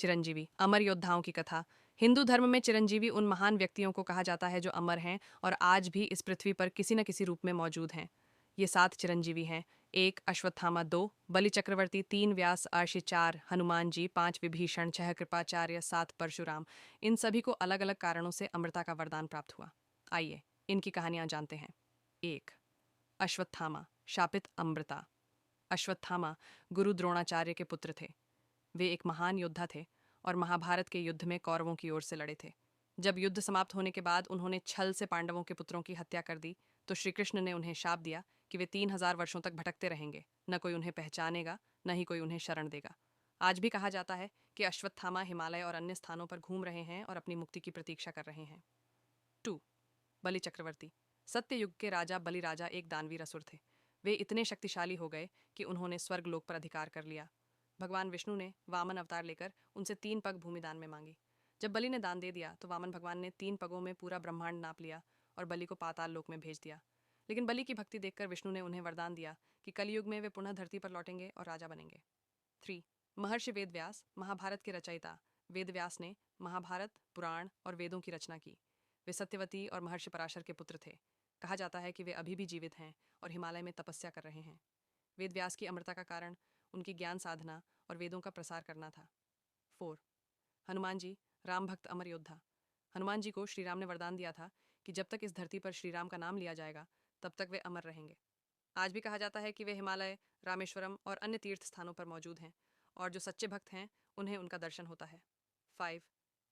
चिरंजीवी, अमर योद्धाओं की कथा। हिंदू धर्म में चिरंजीवी उन महान व्यक्तियों को कहा जाता है जो अमर हैं और आज भी इस पृथ्वी पर किसी न किसी रूप में मौजूद हैं। ये 7 चिरंजीवी हैं। 1 अश्वत्थामा, 2 बलि चक्रवर्ती, 3 व्यास आर्षि, 4 हनुमान जी, 5 विभीषण, 6 कृपाचार्य, 7 परशुराम। इन सभी को अलग अलग कारणों से अमरता का वरदान प्राप्त हुआ। आइए इनकी कहानियां जानते हैं। 1 अश्वत्थामा, शापित अमृता। अश्वत्थामा गुरु द्रोणाचार्य के पुत्र थे। वे एक महान योद्धा थे और महाभारत के युद्ध में कौरवों की ओर से लड़े थे। जब युद्ध समाप्त होने के बाद उन्होंने छल से पांडवों के पुत्रों की हत्या कर दी, तो श्री कृष्ण ने उन्हें शाप दिया कि वे 3000 वर्षों तक भटकते रहेंगे, न कोई उन्हें पहचानेगा, न ही कोई उन्हें शरण देगा। आज भी कहा जाता है कि अश्वत्थामा हिमालय और अन्य स्थानों पर घूम रहे हैं और अपनी मुक्ति की प्रतीक्षा कर रहे हैं। 2 बलि चक्रवर्ती। सत्य युग के राजा बलि राजा एक दानवीर असुर थे। वे इतने शक्तिशाली हो गए कि उन्होंने स्वर्ग लोक पर अधिकार कर लिया। भगवान विष्णु ने वामन अवतार लेकर उनसे 3 पग भूमि दान में मांगी। जब बलि ने दान दे दिया तो वामन भगवान ने 3 पगों में पूरा ब्रह्मांड नाप लिया और बलि को पाताल लोक में भेज दिया। लेकिन बलि की भक्ति देखकर विष्णु ने उन्हें वरदान दिया कि कलयुग में वे पुनः धरती पर लौटेंगे और राजा बनेंगे। 3 महर्षि वेदव्यास, महाभारत के रचयिता। वेदव्यास ने महाभारत, पुराण और वेदों की रचना की। वे सत्यवती और महर्षि पराशर के पुत्र थे। कहा जाता है कि वे अभी भी जीवित हैं और हिमालय में तपस्या कर रहे हैं। वेदव्यास की अमरता का कारण उनकी ज्ञान साधना और वेदों का प्रसार करना था। 4 हनुमान जी, राम भक्त अमर योद्धा। हनुमान जी को श्री राम ने वरदान दिया था कि जब तक इस धरती पर श्री राम का नाम लिया जाएगा तब तक वे अमर रहेंगे। आज भी कहा जाता है कि वे हिमालय, रामेश्वरम और अन्य तीर्थ स्थानों पर मौजूद हैं और जो सच्चे भक्त हैं उन्हें उनका दर्शन होता है। 5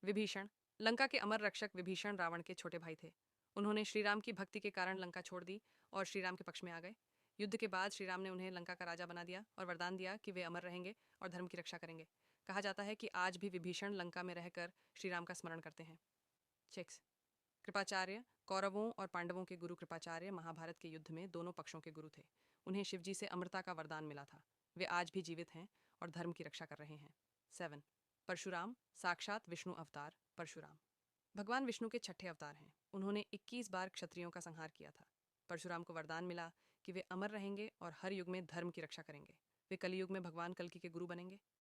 विभीषण। लंका के अमर रक्षक विभीषण रावण के छोटे भाई थे। उन्होंने श्री राम की भक्ति के कारण लंका छोड़ दी और श्री राम के पक्ष में आ गए। युद्ध के बाद श्री राम ने उन्हें लंका का राजा बना दिया और वरदान दिया कि वे अमर रहेंगे और धर्म की रक्षा करेंगे। कहा जाता है कि आज भी विभीषण लंका में रहकर श्री राम का स्मरण करते हैं। 6 कृपाचार्य। कौरवों और पांडवों के गुरु कृपाचार्य महाभारत के युद्ध में दोनों पक्षों के गुरु थे। उन्हें शिवजी से अमरता का वरदान मिला था। वे आज भी जीवित हैं और धर्म की रक्षा कर रहे हैं। 7 परशुराम, साक्षात विष्णु अवतार। परशुराम भगवान विष्णु के छठे अवतार हैं। उन्होंने 21 बार क्षत्रियों का संहार किया था। परशुराम को वरदान मिला कि वे अमर रहेंगे और हर युग में धर्म की रक्षा करेंगे। वे कलयुग में भगवान कल्कि के गुरु बनेंगे।